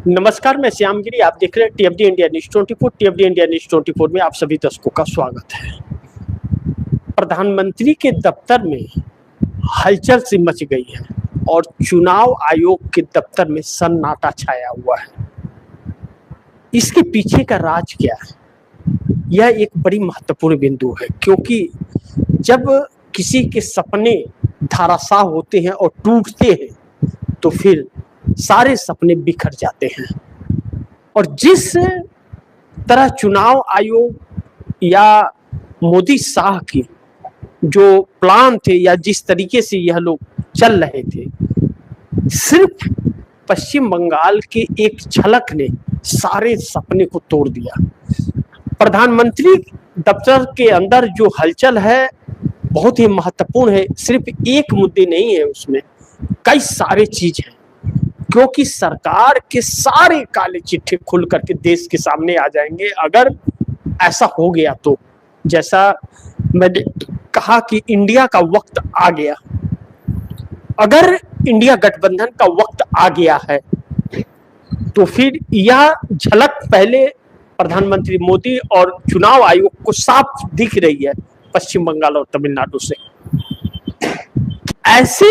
नमस्कार, मैं श्यामगिरी। आप देख रहे हैं टीएफडी इंडिया न्यूज 24। टीएफडी इंडिया न्यूज 24 में आप सभी दर्शकों का स्वागत है। प्रधानमंत्री के दफ्तर में हलचल सी मच गई है और चुनाव आयोग के दफ्तर में सन्नाटा छाया हुआ है। इसके पीछे का राज क्या है? यह एक बड़ी महत्वपूर्ण बिंदु है, क्योंकि जब किसी के सपने धराशाह होते हैं और टूटते हैं तो फिर सारे सपने बिखर जाते हैं। और जिस तरह चुनाव आयोग या मोदी शाह की जो प्लान थे या जिस तरीके से यह लोग चल रहे थे, सिर्फ पश्चिम बंगाल के एक झलक ने सारे सपने को तोड़ दिया। प्रधानमंत्री दफ्तर के अंदर जो हलचल है बहुत ही महत्वपूर्ण है। सिर्फ एक मुद्दे नहीं है, उसमें कई सारे चीज हैं, क्योंकि सरकार के सारे काले चिट्ठे खुल करके देश के सामने आ जाएंगे अगर ऐसा हो गया तो। जैसा मैंने कहा कि इंडिया का वक्त आ गया, अगर इंडिया गठबंधन का वक्त आ गया है तो फिर यह झलक पहले प्रधानमंत्री मोदी और चुनाव आयोग को साफ दिख रही है पश्चिम बंगाल और तमिलनाडु से। ऐसे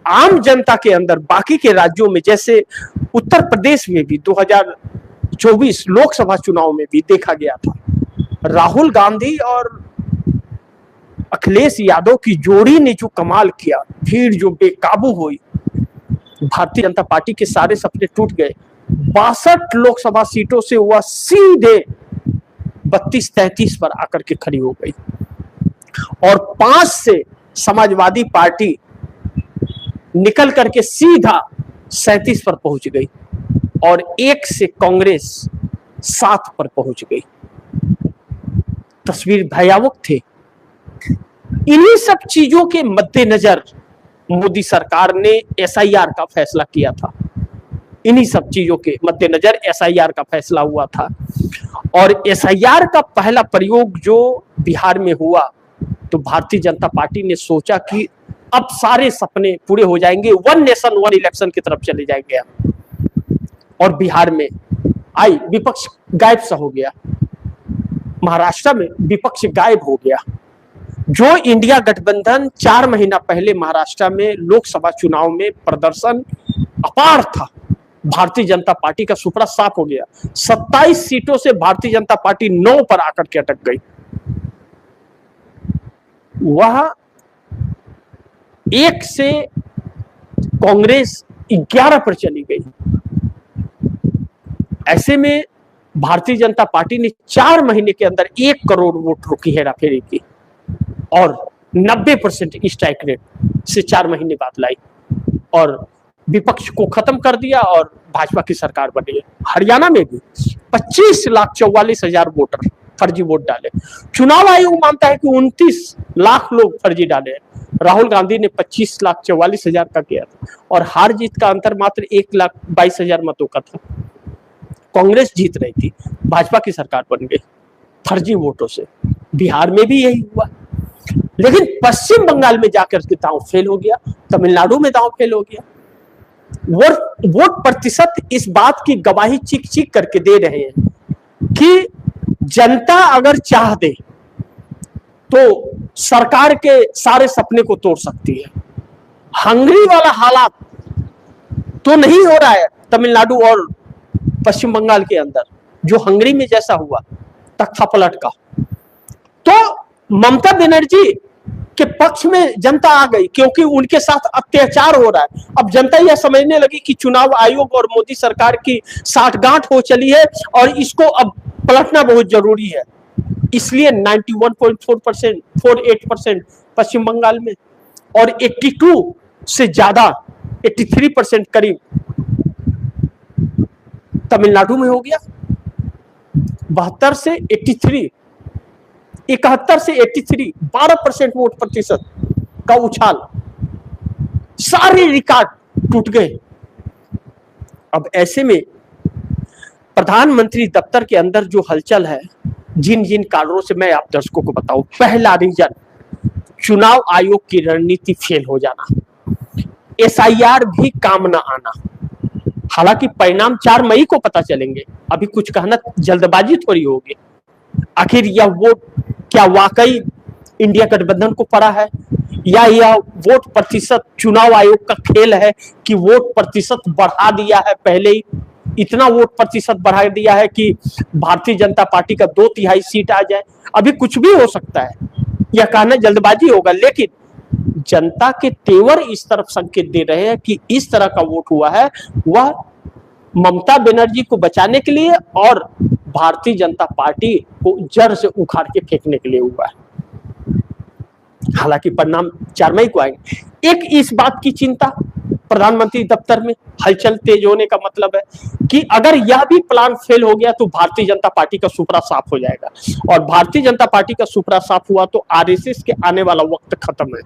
आम जनता के अंदर बाकी के राज्यों में, जैसे उत्तर प्रदेश में भी 2024 लोकसभा चुनाव में भी देखा गया था, राहुल गांधी और अखिलेश यादव की जोड़ी ने जो कमाल किया, भीड़ जो बेकाबू हुई, भारतीय जनता पार्टी के सारे सपने टूट गए। 62 लोकसभा सीटों से वह सीधे 32-33 पर आकर के खड़ी हो गई और 5 से समाजवादी पार्टी निकल करके सीधा 37 पर पहुंच गई और 1 से कांग्रेस 7 पर पहुंच गई। तस्वीर भयावह थे। इन्हीं सब चीजों के मद्देनजर मोदी सरकार ने एसआईआर का फैसला किया था। इन्हीं सब चीजों के मद्देनजर एसआईआर का फैसला हुआ था और एसआईआर का पहला प्रयोग जो बिहार में हुआ तो भारतीय जनता पार्टी ने सोचा कि अब सारे सपने पूरे हो जाएंगे, वन नेशन वन इलेक्शन की तरफ चले जाएंगे हम। और बिहार में आई विपक्ष गायब सा हो गया, महाराष्ट्र में विपक्ष गायब हो गया। जो इंडिया गठबंधन 4 महीना पहले महाराष्ट्र में लोकसभा चुनाव में प्रदर्शन अपार था, भारतीय जनता पार्टी का सुपड़ा साफ हो गया। 27 सीटों से भारतीय जनता पार्टी 9 पर आकर के अटक गई। वह 1 से कांग्रेस 11 पर चली गई। ऐसे में भारतीय जनता पार्टी ने 4 महीने के अंदर 1 करोड़ वोटरों की हेराफेरी की और 90% स्ट्राइक रेट से 4 महीने बाद लाई और विपक्ष को खत्म कर दिया और भाजपा की सरकार बनी है। हरियाणा में भी 25,44,000 वोटर फर्जी वोट डाले। चुनाव आयोग मानता है कि 29 लाख लोग फर्जी डाले हैं। राहुल गांधी ने 25,44,000 का किया था और हार जीत का अंतर मात्र 1,22,000 मतों का था। कांग्रेस जीत रही थी, भाजपा की सरकार बन गई फर्जी वोटों से। बिहार में भी यही हुआ, लेकिन पश्चिम बंगाल में जाकर के दांव फेल हो गया, तमिलनाडु में दांव फेल हो गया। वोट प्रतिशत इस बात की गवाही चीख चीख करके दे रहे हैं कि जनता अगर चाह दे तो सरकार के सारे सपने को तोड़ सकती है। हंगरी वाला हालात तो नहीं हो रहा है तमिलनाडु और पश्चिम बंगाल के अंदर, जो हंगरी में जैसा हुआ तख्ता पलट का। तो ममता बनर्जी के पक्ष में जनता आ गई, क्योंकि उनके साथ अत्याचार हो रहा है। अब जनता यह समझने लगी कि चुनाव आयोग और मोदी सरकार की साठगांठ हो चली है और इसको अब पलटना बहुत जरूरी है। इसलिए 91.4%, 48% पश्चिम बंगाल में और 82 से ज्यादा 83% करीब तमिलनाडु में हो गया। 72 से 83, 71 से 83, 12% वोट प्रतिशत का उछाल, सारे रिकॉर्ड टूट गए। अब ऐसे में प्रधानमंत्री दफ्तर के अंदर जो हलचल है, जिन जिन कारणों से मैं आप दर्शकों को बताऊं। पहला रीजन चुनाव आयोग की रणनीति फेल हो जाना, एसआईआर भी काम न आना, हालांकि परिणाम 4 मई को पता चलेंगे, अभी कुछ कहना जल्दबाजी थोड़ी होगी। आखिर यह वोट क्या वाकई इंडिया गठबंधन को पड़ा है, या यह वोट प्रतिशत चुनाव आयोग का खेल है कि वोट प्रतिशत बढ़ा दिया है, पहले ही इतना वोट प्रतिशत बढ़ा दिया है कि भारतीय जनता पार्टी का 2/3 सीट आ जाए। अभी कुछ भी हो सकता है, यह कहना जल्दबाजी होगा, लेकिन जनता के तेवर इस तरफ संकेत दे रहे हैं कि इस तरह का वोट हुआ है वह ममता बनर्जी को बचाने के लिए और भारतीय जनता पार्टी को जड़ से उखाड़ के फेंकने के लिए हुआ है। हालांकि परिणाम 4 मई को आएंगे। एक इस बात की चिंता प्रधानमंत्री दफ्तर में हलचल तेज होने का मतलब है कि अगर यह भी प्लान फेल हो गया तो भारतीय जनता पार्टी का सुपड़ा साफ हो जाएगा, और भारतीय जनता पार्टी का सुपड़ा साफ हुआ तो आरएसएस के आने वाला वक्त खत्म है।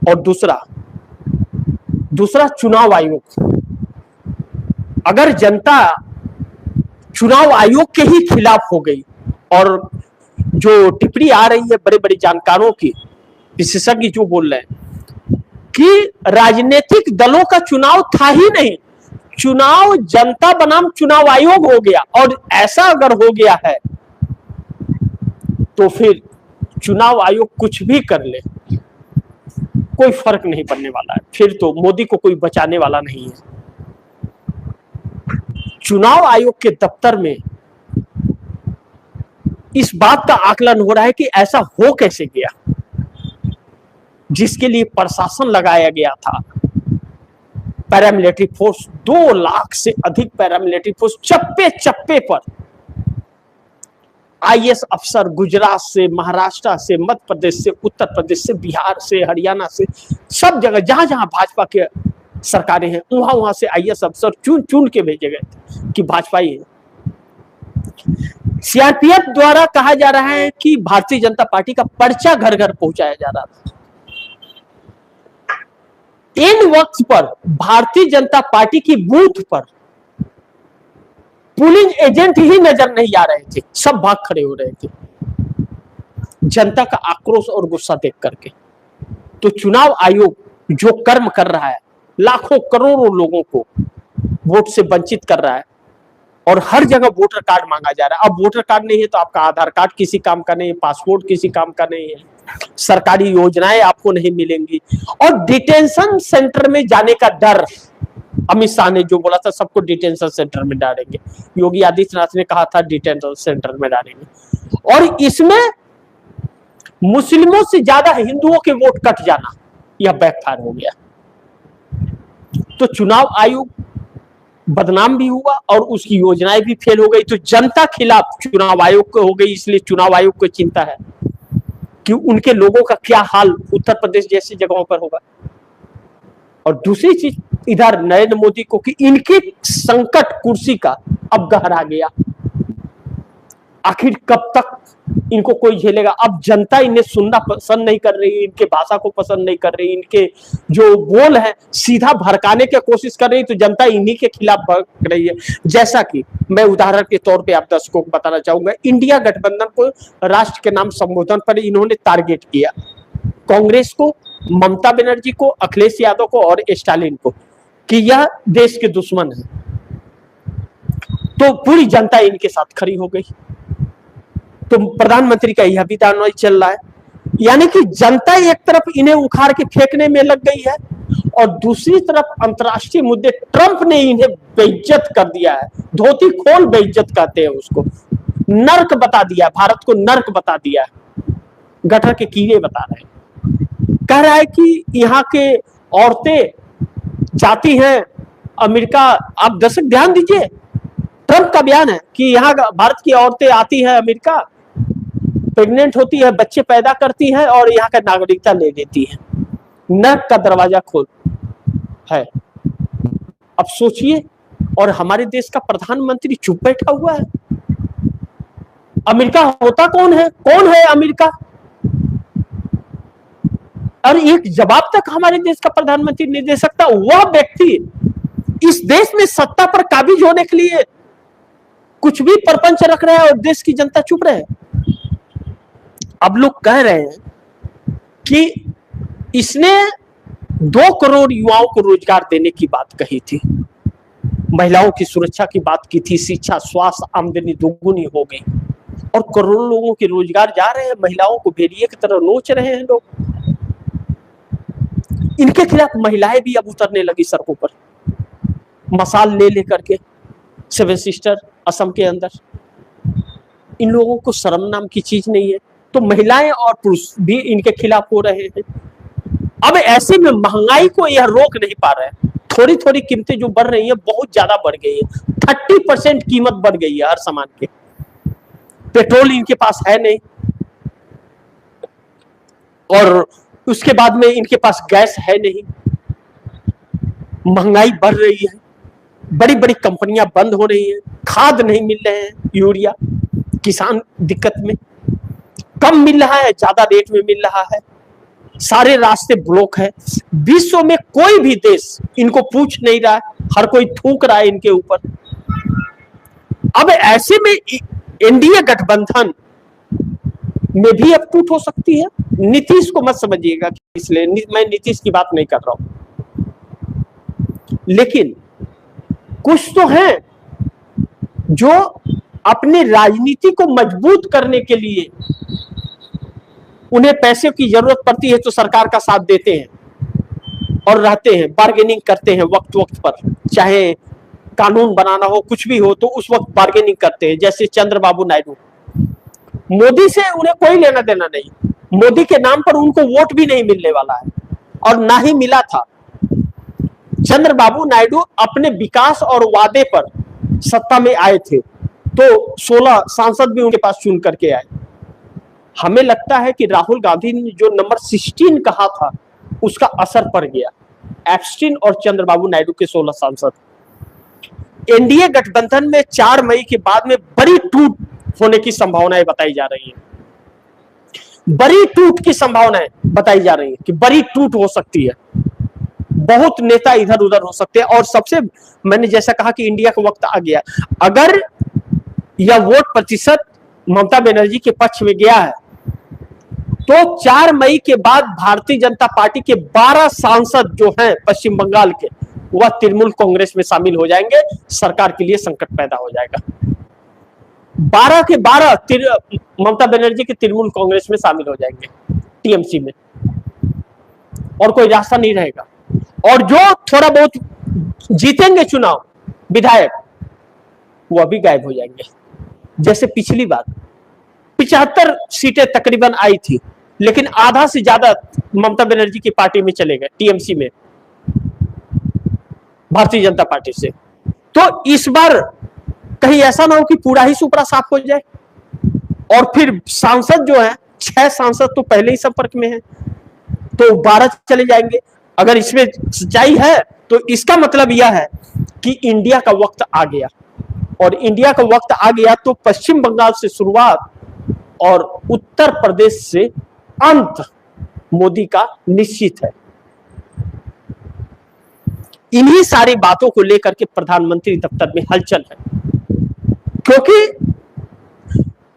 और दूसरा चुनाव आयोग, अगर जनता चुनाव आयोग के ही खिलाफ हो गई, और जो टिप्पणी आ रही है बड़े बड़े जानकारों की, विशेषज्ञ जो बोल रहे हैं कि राजनीतिक दलों का चुनाव था ही नहीं, चुनाव जनता बनाम चुनाव आयोग हो गया, और ऐसा अगर हो गया है तो फिर चुनाव आयोग कुछ भी कर ले कोई फर्क नहीं पड़ने वाला है, फिर तो मोदी को कोई बचाने वाला नहीं है। चुनाव आयोग के दफ्तर में इस बात का आकलन हो रहा है कि ऐसा हो कैसे गया, जिसके लिए प्रशासन लगाया गया था, पैरामिलिट्री फोर्स, 2 लाख से अधिक पैरामिलिट्री फोर्स चप्पे चप्पे पर, आईएएस अफसर गुजरात से, महाराष्ट्र से, मध्य प्रदेश से, उत्तर प्रदेश से, बिहार से, हरियाणा से, सब जगह जहां जहां भाजपा के सरकारें हैं वहां से आईएएस अफसर चुन चुन के भेजे गए थे कि भाजपा ही है। सीआरपीएफ द्वारा कहा जा रहा है कि भारतीय जनता पार्टी का पर्चा घर घर पहुंचाया जा रहा था। इन वक्त पर भारतीय जनता पार्टी की बूथ पर पोलिंग एजेंट ही नजर नहीं आ रहे थे, सब भाग खड़े हो रहे थे जनता का आक्रोश और गुस्सा देख करके। तो चुनाव आयोग जो कर्म कर रहा है, लाखों करोड़ों लोगों को वोट से वंचित कर रहा है, और हर जगह वोटर कार्ड मांगा जा रहा है। अब वोटर कार्ड नहीं है तो आपका आधार कार्ड किसी काम का नहीं है, पासपोर्ट किसी काम का नहीं है, सरकारी योजनाएं आपको नहीं मिलेंगी, और डिटेंशन सेंटर में जाने का डर। अमित शाह ने जो बोला था सबको डिटेंशन सेंटर में डालेंगे, योगी आदित्यनाथ ने कहा था डिटेंशन सेंटर में डालेंगे, और इसमें मुस्लिमों से ज्यादा हिंदुओं के वोट कट जाना, यह बैकफायर हो गया। तो चुनाव आयोग बदनाम भी हुआ और उसकी योजनाएं भी फेल हो गई। तो जनता खिलाफ चुनाव आयोग को हो गई, इसलिए चुनाव आयोग को चिंता है कि उनके लोगों का क्या हाल उत्तर प्रदेश जैसी जगहों पर होगा। और दूसरी चीज इधर नरेंद्र मोदी को कि इनके संकट कुर्सी का अब गहरा गया, आखिर कब तक इनको कोई झेलेगा। अब जनता इन्हें सुनना पसंद नहीं कर रही, इनके भाषा को पसंद नहीं कर रही, इनके जो बोल है सीधा भड़काने की कोशिश कर रही, तो जनता इन्हीं के खिलाफ भड़क रही है। जैसा कि मैं उदाहरण के तौर पे आप दर्शकों को बताना चाहूंगा, इंडिया गठबंधन को राष्ट्र के नाम संबोधन पर इन्होंने टारगेट किया, कांग्रेस को, ममता बनर्जी को, अखिलेश यादव को और स्टालिन को, कि यह देश के दुश्मन है। तो पूरी जनता इनके साथ खड़ी हो गई। तो प्रधानमंत्री का यह भी दानव चल रहा है, यानी कि जनता एक तरफ इन्हें उखाड़ के फेंकने में लग गई है, और दूसरी तरफ अंतर्राष्ट्रीय मुद्दे, ट्रंप ने इन्हें बेइज्जत कर दिया है, धोती खोल बेइज्जत कहते हैं उसको, नर्क बता दिया, भारत को नर्क बता दिया, गटर के कीड़े बता रहे हैं। कह रहा है कि यहाँ के औरतें जाती हैं अमेरिका। आप दर्शक ध्यान दीजिए, ट्रंप का बयान है कि यहाँ भारत की औरतें आती हैं अमेरिका, प्रेग्नेंट होती है, बच्चे पैदा करती है और यहाँ का नागरिकता ले लेती है। नर्क का दरवाजा खोल है। अब सोचिए, और हमारे देश का प्रधानमंत्री चुप बैठा हुआ है। अमेरिका होता कौन है? कौन है अमेरिका? और एक जवाब तक हमारे देश का प्रधानमंत्री नहीं दे सकता। वह व्यक्ति इस देश में सत्ता पर काबिज होने के लिए कुछ भी प्रपंच रख रहा है और देश की जनता चुप रहे। अब लोग कह रहे हैं कि इसने 2 करोड़ युवाओं को रोजगार देने की बात कही थी, महिलाओं की सुरक्षा की बात की थी, शिक्षा, स्वास्थ्य, आमदनी दोगुनी हो गई और करोड़ों लोगों के रोजगार जा रहे हैं, महिलाओं को भेड़िए की तरह नोच रहे हैं लोग। इनके खिलाफ महिलाएं भी अब उतरने लगी सड़कों पर, मशाल ले लेकर के, 7 सिस्टर असम के अंदर। इन लोगों को शर्म नाम की चीज नहीं है, तो महिलाएं और पुरुष भी इनके खिलाफ हो रहे हैं। अब ऐसे में महंगाई को यह रोक नहीं पा रहे हैं, थोड़ी थोड़ी कीमतें जो बढ़ रही है बहुत ज्यादा बढ़ गई है, 30% कीमत बढ़ गई है हर सामान के। पेट्रोल इनके पास है नहीं, और उसके बाद में इनके पास गैस है नहीं, महंगाई बढ़ रही है, बड़ी बड़ी कंपनियां बंद हो रही हैं, खाद नहीं मिल रहे हैं, यूरिया, किसान दिक्कत में, कम मिल रहा है, ज्यादा रेट में मिल रहा है, सारे रास्ते ब्लॉक है। विश्व में कोई भी देश इनको पूछ नहीं रहा है, हर कोई थूक रहा है इनके ऊपर। अब ऐसे में एनडीए गठबंधन में भी अब टूट हो सकती है। नीतीश को मत समझिएगा, इसलिए मैं नीतीश की बात नहीं कर रहा हूं, लेकिन कुछ तो हैं जो अपनी राजनीति को मजबूत करने के लिए उन्हें पैसे की जरूरत पड़ती है तो सरकार का साथ देते हैं और रहते हैं, बार्गेनिंग करते हैं वक्त वक्त पर, चाहे कानून बनाना हो, कुछ भी हो तो उस वक्त बार्गेनिंग करते हैं। जैसे चंद्रबाबू नायडू, मोदी से उन्हें कोई लेना देना नहीं, मोदी के नाम पर उनको वोट भी नहीं मिलने वाला है और ना ही मिला था। चंद्रबाबू नायडू अपने विकास और वादे पर सत्ता में आए थे तो 16 सांसद भी उनके पास चुन करके आए। हमें लगता है कि राहुल गांधी ने जो नंबर 16 कहा था उसका असर पड़ गया, एप्स्टीन और चंद्रबाबू नायडू के 16 सांसद। एनडीए गठबंधन में 4 मई के बाद में बड़ी टूट होने की संभावनाएं बताई जा रही है, बड़ी टूट की संभावनाएं बताई जा रही है कि बड़ी टूट हो सकती है, बहुत नेता इधर उधर हो सकते हैं। और सबसे मैंने जैसा कहा कि इंडिया का वक्त आ गया, अगर यह वोट प्रतिशत ममता बनर्जी के पक्ष में गया है तो 4 मई के बाद भारतीय जनता पार्टी के 12 सांसद जो हैं पश्चिम बंगाल के, वह तृणमूल कांग्रेस में शामिल हो जाएंगे, सरकार के लिए संकट पैदा हो जाएगा। 12 के 12 ममता बनर्जी के तृणमूल कांग्रेस में शामिल हो जाएंगे, टीएमसी में, और कोई रास्ता नहीं रहेगा। और जो थोड़ा बहुत जीतेंगे चुनाव विधायक, वह भी गायब हो जाएंगे। जैसे पिछली बार 75 सीटें तकरीबन आई थी, लेकिन आधा से ज्यादा ममता बनर्जी की पार्टी में चले गए, टीएमसी में, भारतीय जनता पार्टी से। तो इस बार कहीं ऐसा ना हो कि पूरा ही सुपड़ा साफ हो जाए और फिर सांसद जो है, 6 सांसद तो पहले ही संपर्क में है, तो 12 चले जाएंगे। अगर इसमें सच्चाई है तो इसका मतलब यह है कि इंडिया का वक्त आ गया, और इंडिया का वक्त आ गया तो पश्चिम बंगाल से शुरुआत और उत्तर प्रदेश से अंत मोदी का निश्चित है। इन्हीं सारी बातों को लेकर के प्रधानमंत्री दफ्तर में हलचल है, क्योंकि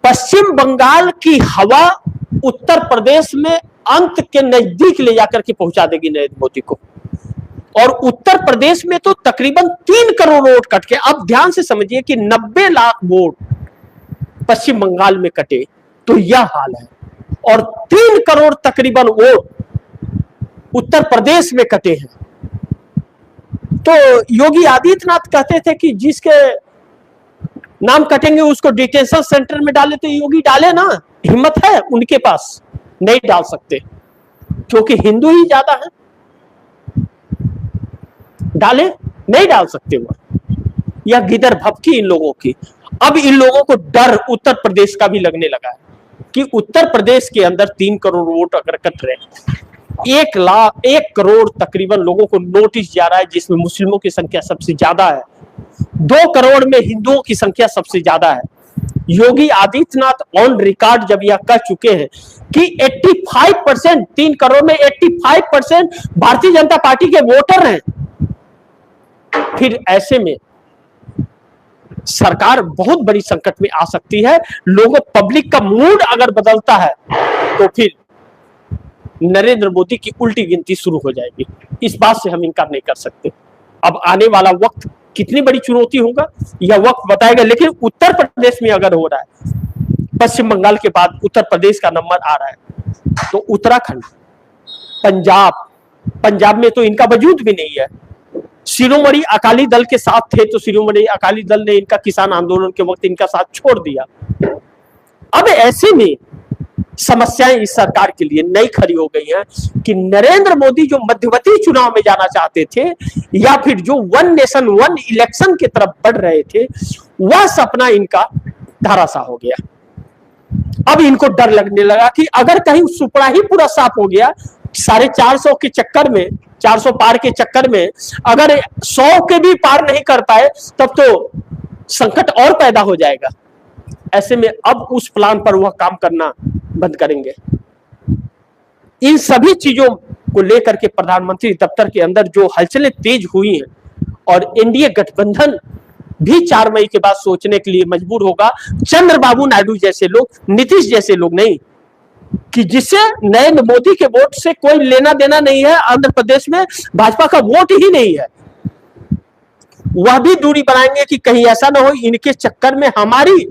पश्चिम बंगाल की हवा उत्तर प्रदेश में अंत के नजदीक ले जाकर के पहुंचा देगी नरेंद्र मोदी को। और उत्तर प्रदेश में तो तकरीबन 3 करोड़ वोट कट के, अब ध्यान से समझिए कि 90 लाख वोट पश्चिम बंगाल में कटे तो यह हाल है, और 3 करोड़ तकरीबन वोट उत्तर प्रदेश में कटे हैं। तो योगी आदित्यनाथ कहते थे कि जिसके नाम कटेंगे उसको डिटेंशन सेंटर में डाले, तो योगी डाले ना, हिम्मत है उनके पास? नहीं डाल सकते, क्योंकि हिंदू ही ज्यादा है। डाले? नहीं डाल सकते। वह यह गिदर भपकी इन लोगों की। अब इन लोगों को डर उत्तर प्रदेश का भी लगने लगा है कि उत्तर प्रदेश के अंदर 3 करोड़ वोट अगर कट रहे, 1 करोड़ तकरीबन लोगों को नोटिस जा रहा है, जिसमें मुस्लिमों की संख्या सबसे ज्यादा है, 2 करोड़ में हिंदुओं की संख्या सबसे ज्यादा है। योगी आदित्यनाथ ऑन रिकॉर्ड जब यह कह चुके हैं कि 85%, 3 करोड़ में 85% भारतीय जनता पार्टी के वोटर हैं, फिर ऐसे में सरकार बहुत बड़ी संकट में आ सकती है। लोगों, पब्लिक का मूड अगर बदलता है तो फिर नरेंद्र मोदी की उल्टी गिनती शुरू हो जाएगी। इस बात से हम इनकार नहीं कर सकते। अब आने वाला वक्त कितनी बड़ी चुनौती होगा यह वक्त बताएगा, लेकिन उत्तर प्रदेश में अगर हो रहा है, पश्चिम बंगाल के बाद उत्तर प्रदेश का नंबर आ रहा है, तो उत्तराखंड, पंजाब में तो इनका वजूद भी नहीं है। शिरोमणि अकाली दल के साथ थे तो शिरोमणि अकाली दल ने इनका किसान आंदोलन के वक्त इनका साथ छोड़ दिया। अब ऐसे में समस्याएं इस सरकार के लिए नई खड़ी हो गई हैं कि नरेंद्र मोदी जो मध्यवर्ती चुनाव में जाना चाहते थे या फिर जो वन नेशन वन इलेक्शन की तरफ बढ़ रहे थे, वह सपना इनका धराशायी हो गया। अब इनको डर लगने लगा कि अगर कहीं सुपड़ा ही पूरा साफ हो गया, 450 के चक्कर में, 400 पार के चक्कर में अगर 100 के भी पार नहीं कर पाए तब तो संकट और पैदा हो जाएगा। ऐसे में अब उस प्लान पर वह काम करना बंद करेंगे। इन सभी चीजों को लेकर के प्रधानमंत्री दफ्तर के अंदर जो हलचलें तेज हुई हैं और एनडीए गठबंधन भी 4 मई के बाद सोचने के लिए मजबूर होगा। चंद्रबाबू नायडू जैसे लोग, नीतीश जैसे लोग नहीं, कि जिससे नरेंद्र मोदी के वोट से कोई लेना देना नहीं है, आंध्र प्रदेश में भाजपा का वोट ही नहीं है, वह भी दूरी बनाएंगे कि कहीं ऐसा ना हो इनके चक्कर में हमारी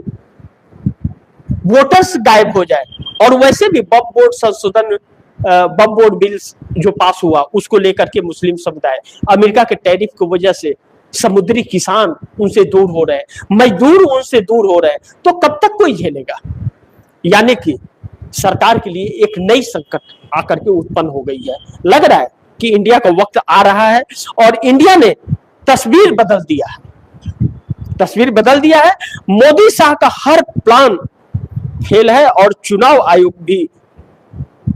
वोटर्स गायब हो जाए। और वैसे भी वक्फ बोर्ड संशोधन, वक्फ बोर्ड बिल जो पास हुआ उसको लेकर के मुस्लिम समुदाय, अमेरिका के टैरिफ की वजह से समुद्री किसान उनसे दूर हो रहे हैं, मजदूर उनसे दूर हो रहे हैं, तो कब तक कोई झेलेगा। यानी कि सरकार के लिए एक नई संकट आकर के उत्पन्न हो गई है। लग रहा है कि इंडिया का वक्त आ रहा है और इंडिया ने तस्वीर बदल दिया है, तस्वीर बदल दिया है। मोदी शाह का हर प्लान फेल है और चुनाव आयोग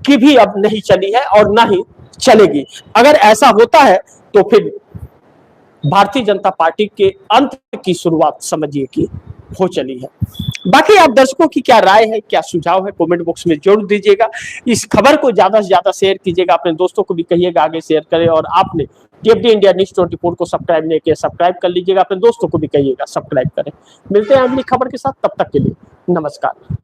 की भी अब नहीं चली है और ना ही चलेगी। अगर ऐसा होता है तो फिर भारतीय जनता पार्टी के अंत की शुरुआत समझिए कि हो चली है। बाकी आप दर्शकों की क्या राय है, क्या सुझाव है, कमेंट बॉक्स में जरूर दीजिएगा। इस खबर को ज्यादा से ज्यादा शेयर कीजिएगा, अपने दोस्तों को भी कहिएगा आगे शेयर करें। और आपने टीएफडी इंडिया न्यूज़ 24 को सब्सक्राइब नहीं किया, सब्सक्राइब कर लीजिएगा, अपने दोस्तों को भी कहिएगा सब्सक्राइब करें। मिलते हैं अगली खबर के साथ, तब तक के लिए नमस्कार।